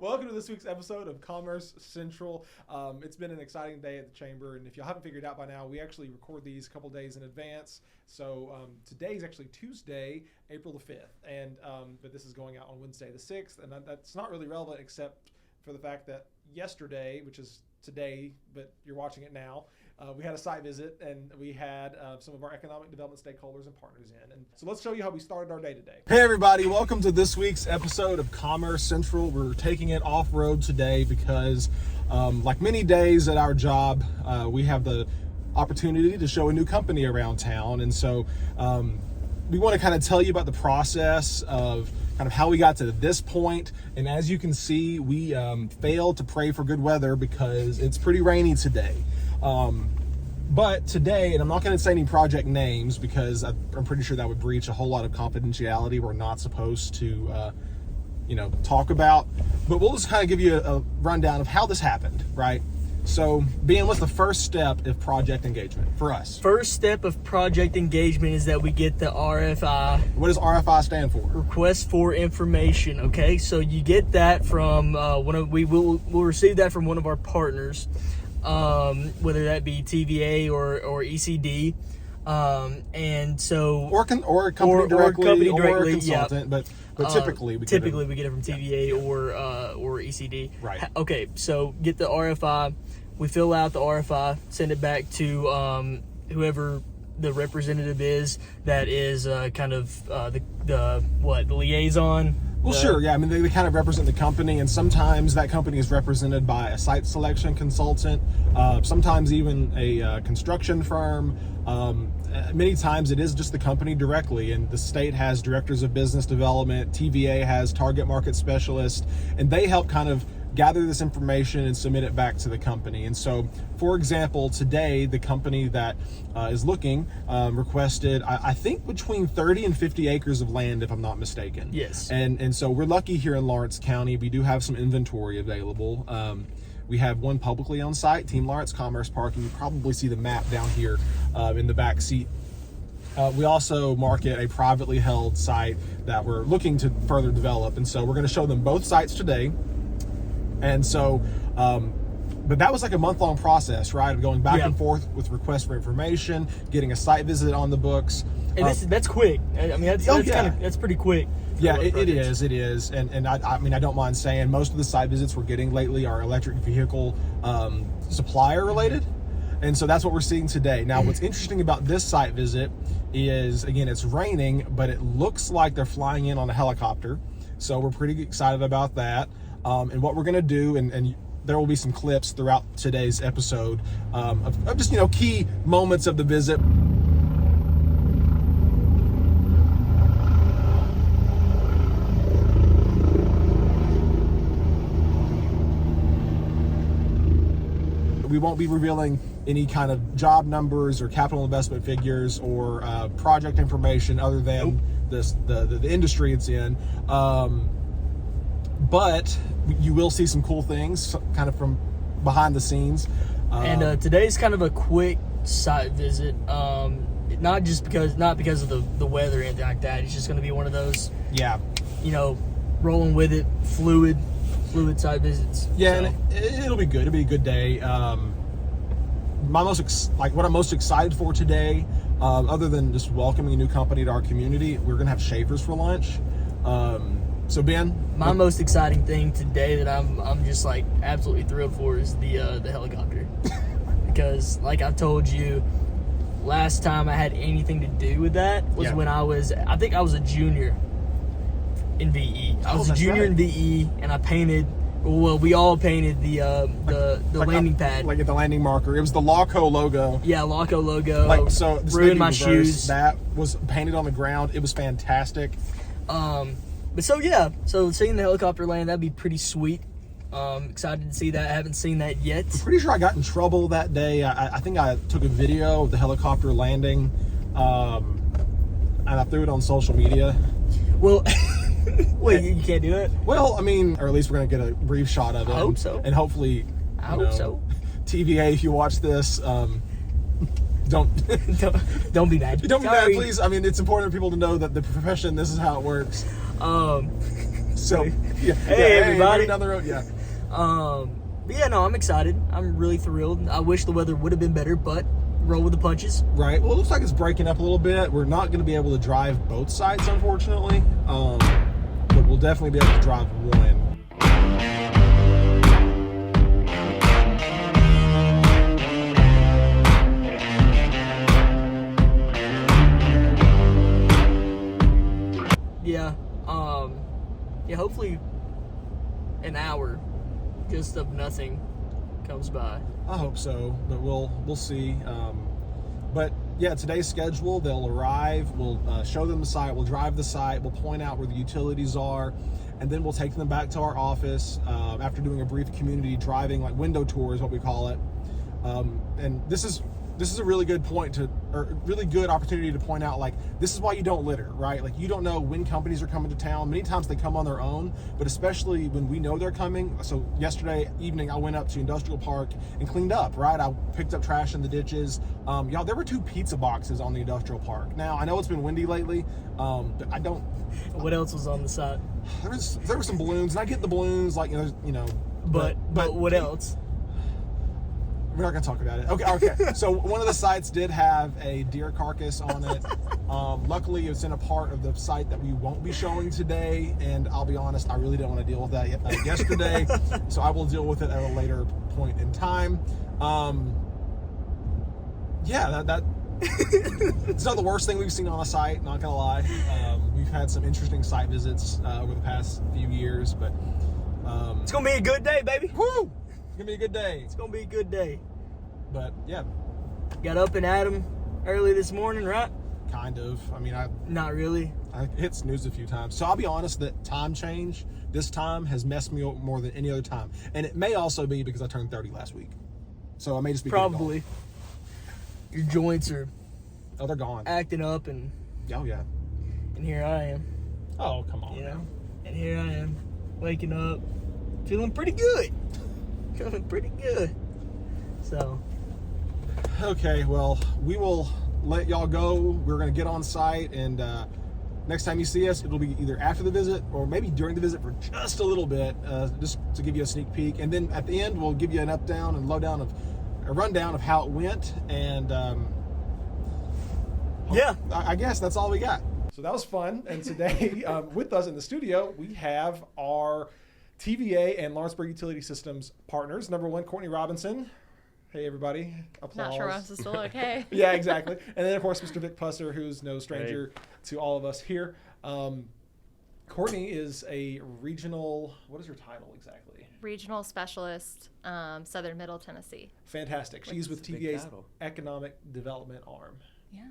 Welcome to this week's episode of Commerce Central. It's been an exciting day at the Chamber, and if you haven't figured out by now, we actually record these a couple days in advance. So today's actually Tuesday, April the 5th, and but this is going out on Wednesday the 6th, and that's not really relevant except for the fact that yesterday, which is today, but you're watching it now, we had a site visit, and we had some of our economic development stakeholders and partners in. And so let's show you how we started our day today. Hey everybody, welcome to this week's episode of Commerce Central. We're taking it off-road today because like many days at our job, we have the opportunity to show a new company around town. And so we want to kind of tell you about the process of kind of how we got to this point. And as you can see, we failed to pray for good weather because it's pretty rainy today. But today, and I'm not going to say any project names because I'm pretty sure that would breach a whole lot of confidentiality we're not supposed to, talk about. But we'll just kind of give you a rundown of how this happened, right? So, Ben, what's the first step of project engagement for us? First step of project engagement is that we get the RFI. What does RFI stand for? Request for information. Okay, so you get that from we'll receive that from one of our partners. Whether that be TVA or ECD, and so or a company directly or a consultant, yeah. but typically we get it from TVA or ECD. Right. Okay, so get the RFI, we fill out the RFI, send it back to whoever the representative is that is kind of the liaison. Well, sure, yeah. I mean, they kind of represent the company, and sometimes that company is represented by a site selection consultant, sometimes even a construction firm. Many times it is just the company directly, and the state has directors of business development, TVA has target market specialists, and they help kind of gather this information and submit it back to the company. And so, for example, today the company that is looking requested, I think, between 30 and 50 acres of land, if I'm not mistaken. Yes. And so we're lucky here in Lawrence County. We do have some inventory available. We have one publicly owned site, Team Lawrence Commerce Park, and you probably see the map down here in the back seat. We also market a privately held site that we're looking to further develop, and so we're going to show them both sites today. And so, but that was like a month-long process, right? Of going back and forth with requests for information, getting a site visit on the books. And that's quick. I mean, that's pretty quick. Yeah, it is. And I mean, I don't mind saying most of the site visits we're getting lately are electric vehicle supplier related. And so that's what we're seeing today. Now, what's interesting about this site visit is, again, it's raining, but it looks like they're flying in on a helicopter. So we're pretty excited about that. And what we're going to do, and there will be some clips throughout today's episode of just, key moments of the visit. We won't be revealing any kind of job numbers or capital investment figures or project information other than the industry it's in. But you will see some cool things kind of from behind the scenes. And today's kind of a quick site visit. Not because of the weather or anything like that. It's just going to be one of those, rolling with it, fluid site visits. Yeah, so. And it'll be good. It'll be a good day. What I'm most excited for today, other than just welcoming a new company to our community, we're going to have Schaefer's for lunch. So Ben, my most exciting thing today that I'm just like absolutely thrilled for is the helicopter, because like I told you, last time I had anything to do with that was when I think I was a junior in VE. I was a junior in VE, and I painted. Well, we all painted the landing pad, like at the landing marker. It was the Lawco logo. Yeah, Lawco logo. Like so, ruined my shoes. That was painted on the ground. It was fantastic. But so seeing the helicopter land, that'd be pretty sweet. Excited to see that. I haven't seen that yet. I'm pretty sure I got in trouble that day. I think I took a video of the helicopter landing, and I threw it on social media. Well, wait, you can't do it? Well, I mean, or at least we're going to get a brief shot of it. I hope so. And hopefully, I hope so. TVA, if you watch this, don't be mad. Don't be mad, please. I mean, it's important for people to know that the profession, this is how it works. So, yeah, Hey, everybody. right down the road, yeah. But yeah, no, I'm excited. I'm really thrilled. I wish the weather would have been better, but roll with the punches. Right. Well, it looks like it's breaking up a little bit. We're not going to be able to drive both sides, unfortunately. But we'll definitely be able to drive one. Yeah. Yeah, hopefully an hour just of nothing comes by. I hope so, but we'll see. But yeah, today's schedule, they'll arrive, we'll show them the site, we'll drive the site, we'll point out where the utilities are, and then we'll take them back to our office after doing a brief community driving, like window tour is what we call it. And this is a really good really good opportunity to point out, like, this is why you don't litter, right? Like, you don't know when companies are coming to town. Many times they come on their own, but especially when we know they're coming. So yesterday evening, I went up to Industrial Park and cleaned up, right? I picked up trash in the ditches. Y'all, there were 2 pizza boxes on the Industrial Park. Now, I know it's been windy lately, but I don't... What else was on the side? There were some balloons, and I get the balloons, like, But what else? We're not going to talk about it. Okay. So one of the sites did have a deer carcass on it. Luckily, it's in a part of the site that we won't be showing today, and I'll be honest, I really didn't want to deal with that yesterday, so I will deal with it at a later point in time. Yeah, that it's not the worst thing we've seen on a site, not going to lie. We've had some interesting site visits over the past few years, but... It's going to be a good day, baby. Woo! It's going to be a good day. It's going to be a good day. But, yeah. Got up and at 'em early this morning, right? Kind of. I mean, Not really. I hit snooze a few times. So I'll be honest, that time change this time has messed me up more than any other time. And it may also be because I turned 30 last week. So I may just be probably. Your joints are... Oh, they're gone. Acting up, and... Oh, yeah. And here I am. Oh, come on. You know? And here I am, waking up, feeling pretty good. Feeling pretty good. So... Okay, well, we will let y'all go. We're going to get on site, and next time you see us, it'll be either after the visit or maybe during the visit for just a little bit, just to give you a sneak peek. And then at the end, we'll give you an up-down and lowdown of a rundown of how it went. And yeah, I guess that's all we got. So that was fun. And today, with us in the studio, we have our TVA and Lawrenceburg Utility Systems partners. Number one, Courtney Robinson. Hey, everybody. Applause. Not sure if this is still okay. Yeah, exactly. And then, of course, Mr. Vic Pusser, who's no stranger to all of us here. Courtney is a regional, what is her title exactly? Regional specialist, Southern Middle Tennessee. Fantastic. She's with TVA's Economic Development Arm. Yeah.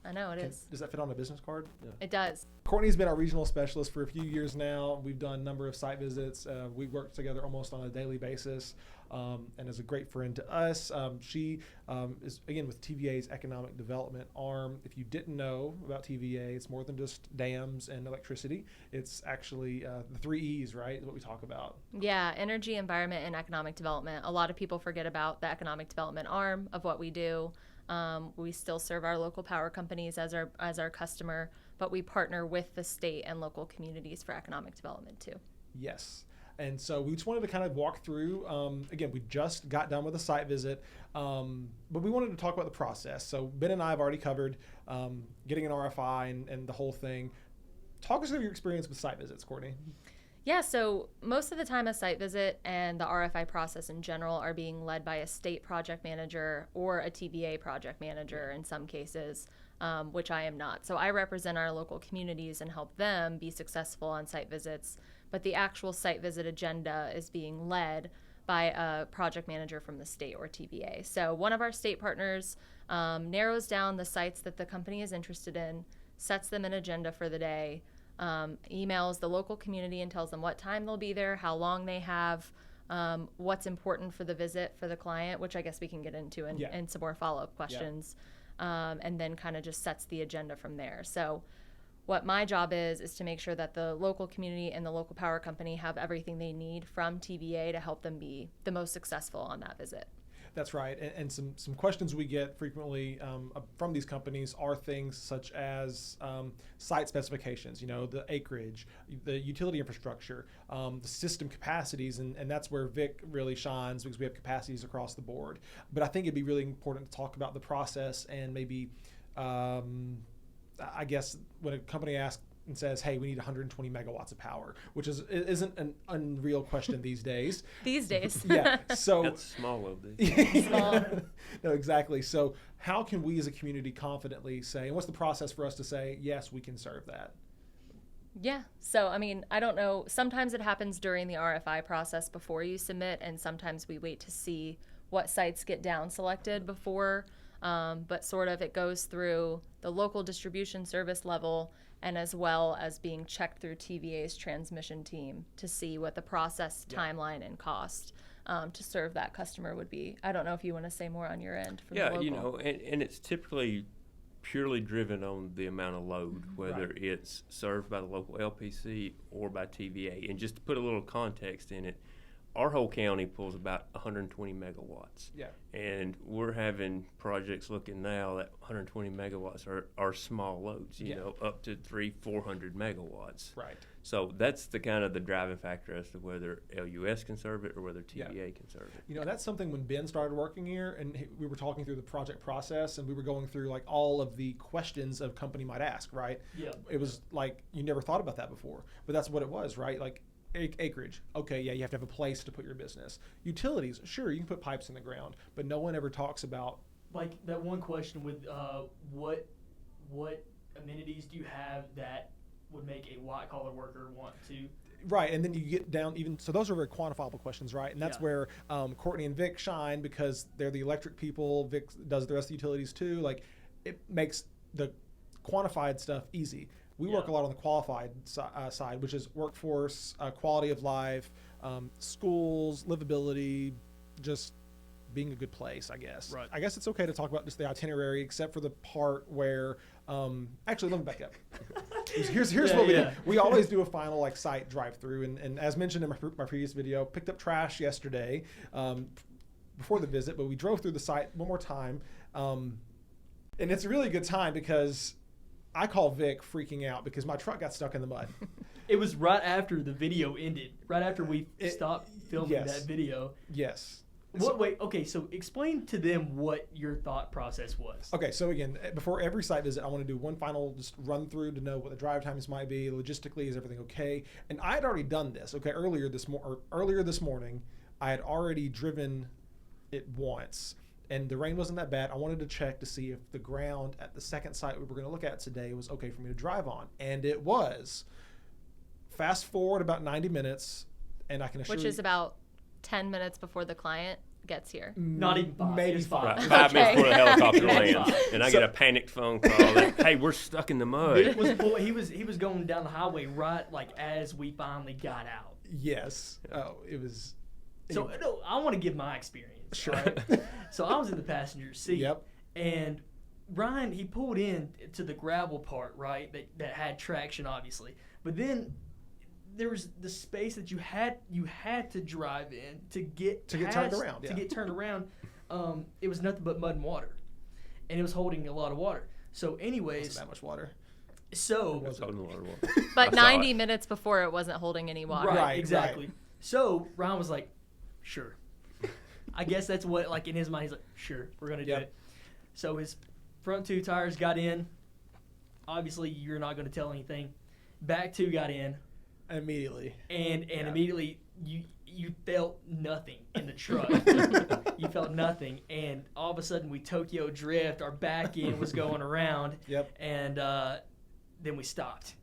I know it is. Does that fit on a business card? Yeah. It does. Courtney's been our regional specialist for a few years now. We've done a number of site visits. We work together almost on a daily basis, and is a great friend to us. She is, again, with TVA's Economic Development Arm. If you didn't know about TVA, it's more than just dams and electricity. It's actually the 3 E's, right, is what we talk about. Yeah, energy, environment, and economic development. A lot of people forget about the economic development arm of what we do. We still serve our local power companies as our customer, but we partner with the state and local communities for economic development too. Yes. And so we just wanted to kind of walk through, again, we just got done with a site visit, but we wanted to talk about the process. So Ben and I have already covered getting an RFI and the whole thing. Talk us through your experience with site visits, Courtney. Yeah, so most of the time a site visit and the RFI process in general are being led by a state project manager or a TVA project manager in some cases, which I am not. So I represent our local communities and help them be successful on site visits, but the actual site visit agenda is being led by a project manager from the state or TVA. So one of our state partners narrows down the sites that the company is interested in, sets them an agenda for the day, emails the local community and tells them what time they'll be there, how long they have, what's important for the visit for the client, which I guess we can get into in some more follow-up questions, and then kind of just sets the agenda from there. So what my job is to make sure that the local community and the local power company have everything they need from TVA to help them be the most successful on that visit. That's right. And some questions we get frequently from these companies are things such as site specifications, the acreage, the utility infrastructure, the system capacities, and that's where Vic really shines because we have capacities across the board. But I think it'd be really important to talk about the process and maybe, I guess, when a company asks and says, hey, we need 120 megawatts of power, which isn't an unreal question these days. These days. Yeah. So that's small a little bit. Small. No, exactly. So how can we as a community confidently say, and what's the process for us to say, yes, we can serve that? Yeah. So, I mean, I don't know. Sometimes it happens during the RFI process before you submit, and sometimes we wait to see what sites get down selected before. But sort of it goes through the local distribution service level and as well as being checked through TVA's transmission team to see what the process timeline and cost to serve that customer would be. I don't know if you want to say more on your end from the local. And it's typically purely driven on the amount of load, whether it's served by the local LPC or by TVA. And just to put a little context in it, our whole county pulls about 120 megawatts. Yeah. And we're having projects looking now that 120 megawatts are small loads, you know, up to 400 megawatts. Right. So that's the kind of the driving factor as to whether LUS can serve it or whether TVA can serve it. That's something when Ben started working here and we were talking through the project process and we were going through like all of the questions a company might ask, right? Yeah. It was like, you never thought about that before, but that's what it was, right? Like, acreage. Okay, yeah, you have to have a place to put your business. Utilities, sure, you can put pipes in the ground, but no one ever talks about like that one question with what amenities do you have that would make a white collar worker want to. Right, and then you get down even, so those are very quantifiable questions, right? And that's where Courtney and Vic shine because they're the electric people. Vic does the rest of the utilities too. Like, it makes the quantified stuff easy. We work a lot on the qualified side, which is workforce, quality of life, schools, livability, just being a good place, I guess. Right. I guess it's okay to talk about just the itinerary, except for the part where, actually, let me back up. Here's what we do. We always do a final like site drive-through, and as mentioned in my previous video, picked up trash yesterday before the visit, but we drove through the site one more time, and it's a really good time because I call Vic freaking out because my truck got stuck in the mud. It was right after the video ended, right after we stopped filming that video. Yes. Wait, okay, so explain to them what your thought process was. Okay, so again, before every site visit, I want to do one final just run through to know what the drive times might be. Logistically, is everything okay? And I had already done this, okay, earlier this morning, I had already driven it once. And the rain wasn't that bad. I wanted to check to see if the ground at the second site we were going to look at today was okay for me to drive on. And it was. Fast forward about 90 minutes, and I can assure you. Which is about 10 minutes before the client gets here. Not even 5. Maybe It's 5. Right, 5 minutes before the helicopter Maybe lands, 5. and I get a panicked phone call that, hey, we're stuck in the mud. He was going down the highway right like as we finally got out. Yes. Oh, it was. So no, I want to give my experience. Sure. Right? So I was in the passenger seat. Yep. And Ryan, he pulled in to the gravel part, right? That had traction, obviously. But then there was the space that you had to drive in to get turned around. To get turned around. It was nothing but mud and water, and it was holding a lot of water. So, anyways, Wasn't that much water. So, It was holding a lot of water. But I saw 90 it. minutes before it wasn't holding any water. right, exactly. So Ryan was like, "Sure." I guess that's what, like, in his mind, he's like, "Sure, we're gonna do it." So his front 2 tires got in. Obviously, you're not gonna tell anything. Back 2 got in. Immediately. And immediately you felt nothing in the truck. You felt nothing, and all of a sudden we Tokyo drift. Our back end was going around. Yep. And then we stopped.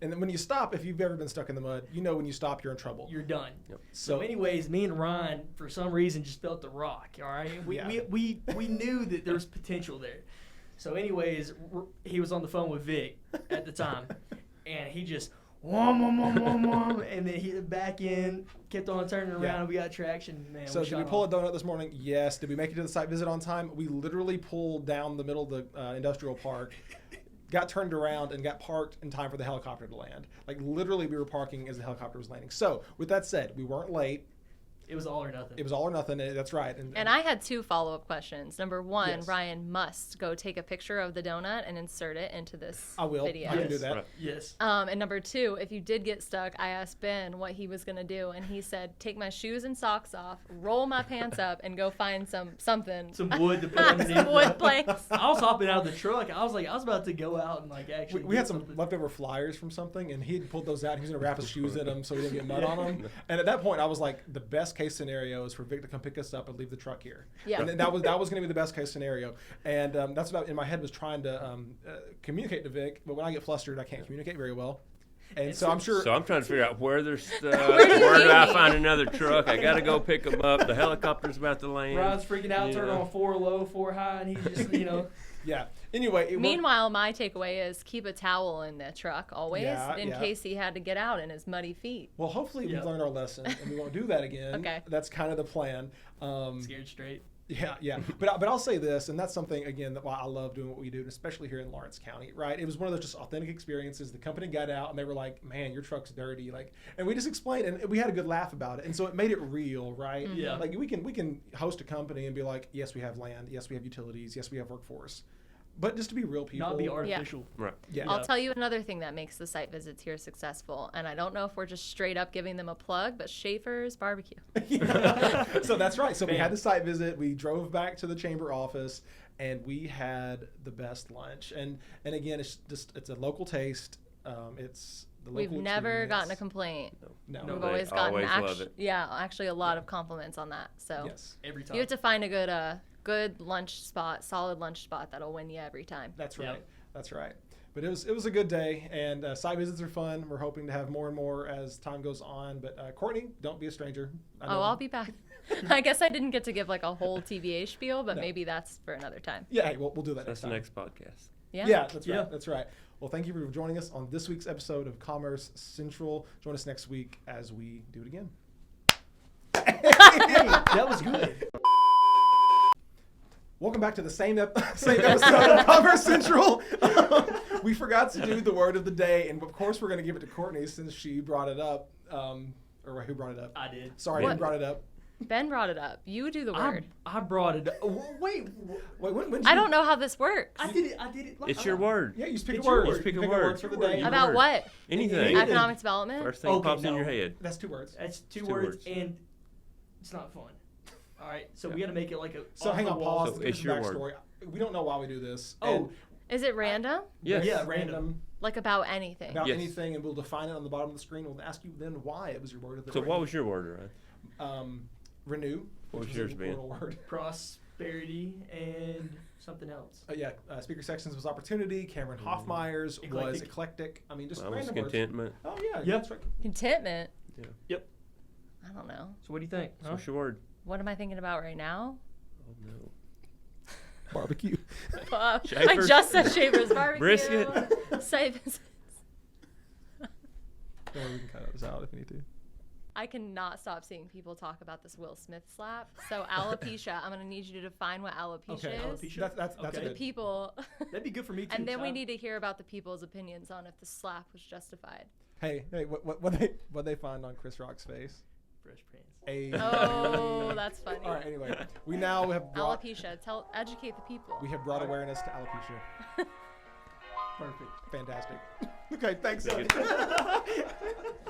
And then when you stop, if you've ever been stuck in the mud, you know when you stop, you're in trouble. You're done. Yep. So anyways, me and Ryan, for some reason, just felt the rock. All right, we knew that there was potential there. So anyways, he was on the phone with Vic at the time, and he just wom, and then he back in, kept on turning around, and we got traction. Man, so did we pull a donut this morning? Yes. Did we make it to the site visit on time? We literally pulled down the middle of the industrial park, got turned around, and got parked in time for the helicopter to land. Like, literally, we were parking as the helicopter was landing. So with that said, we weren't late. It was all or nothing. It was all or nothing. That's right. And I had 2 follow-up questions. Number 1, Yes. Ryan must go take a picture of the donut and insert it into this I will. video. I can do Yes. that. Right. Yes. And number 2, if you did get stuck, I asked Ben what he was gonna do, and he said, "Take my shoes and socks off, roll my pants up, and go find something, Some wood to put underneath. some wood planks." I was hopping out of the truck. I was about to go out and like actually. We had get some something. leftover flyers from something, and he had pulled those out. He was going to wrap his shoes in them so he didn't get mud on them. And at that point, I was like, the best case scenario is for Vic to come pick us up and leave the truck here. Yeah. And that was going to be the best case scenario. And that's what in my head was trying to communicate to Vic. But when I get flustered, I can't communicate very well. And so I'm sure. So I'm trying to figure out where there's stuff. Where do you Where do I need? find another truck? I got to go pick them up. The helicopter's about to land. Ryan's freaking out, turning Yeah. on 4 low, 4 high, and he's just Yeah. Anyway. It worked. Meanwhile, my takeaway is keep a towel in the truck always, Yeah, in yeah. case he had to get out in his muddy feet. Well, hopefully Yep. we've learned our lesson and we won't do that again. Okay. That's kind of the plan. scared straight. Yeah. But I'll say this, and that's something again that why I love doing what we do, and especially here in Lawrence County, right? It was one of those just authentic experiences. The company got out and they were like, "Man, your truck's dirty," like, and we just explained, and we had a good laugh about it, and so it made it real, right? Yeah. Like we can host a company and be like, "Yes, we have land. Yes, we have utilities. Yes, we have workforce," but just to be real people. Not be artificial. Right. Yeah. I'll tell you another thing that makes the site visits here successful, and I don't know if we're just straight up giving them a plug, but Schaefer's Barbecue. So that's right. So we Bam. had the site visit. We drove back to the chamber office, and we had the best lunch. And again, it's a local taste. It's the local We've never gotten a experience. complaint. No. We've they always gotten always love it. actually a lot of compliments on that. So Yes. Every time. you have to find a good lunch spot, solid lunch spot that'll win you every time. That's right. Yep. That's right. But it was a good day, and site visits are fun. We're hoping to have more and more as time goes on. But Courtney, don't be a stranger. I know- I'll be back. I guess I didn't get to give like a whole TVA spiel, but No. maybe that's for another time. Yeah, hey, we'll do that That's next the time. next podcast. Yeah. Yeah, that's right. Yeah. That's right. Well, thank you for joining us on this week's episode of Commerce Central. Join us next week as we do it again. That was good. Welcome back to the same episode of Commerce Central. We forgot to do the word of the day, and of course we're going to give it to Courtney since she brought it up. Or who brought it up? I did. Sorry, What? who brought it up? Ben brought it up. You do the word. I brought it. Wait. Wait, when I don't know how this works. I did it. It's your word. Yeah, you speak It's a word. your word. You pick a Pick word. words for the day. Your About word. what? Anything. Anything. Economic development? First thing Okay, pops in no. your head. That's 2 words. That's two Two words, words. and it's not fun. All right, so we Yeah. got to make it like a. So off hang the on, wall. pause. So Give us it's the your backstory. We don't know why we do this. Oh, And Is it random? Yes. Yeah, random. Like about anything? about Yes. anything, and we'll define it on the bottom of the screen. We'll ask you then why it was your word of the So day. what was your word, Ryan? Renew. What which was yours, a Ben? plural word. Prosperity and something else. Speaker sections was opportunity. Cameron Hoffmeyer's was Eclectic. eclectic. I mean, just Mine was random words. contentment. Oh yeah, Yep. that's right. Contentment? Yep. I don't know. So what do you think? So what's your word? What am I thinking about right now? Oh no. Barbecue. I Schaefer's? just said Schaefer's Barbecue. Brisket? Site visits. Don't worry, we can cut those out if you need to. I cannot stop seeing people talk about this Will Smith slap. So alopecia, I'm gonna need you to define what alopecia Okay, is. alopecia. That's Okay. The good. people, That'd be good for me too. and then we Ty. need to hear about the people's opinions on if the slap was justified. Hey, what they find on Chris Rock's face? Fresh Prince. A. Oh, that's funny. All right. Anyway, we now have brought Alopecia, educate the people. we have brought awareness to alopecia. Perfect. Fantastic. Okay, thanks. Very good.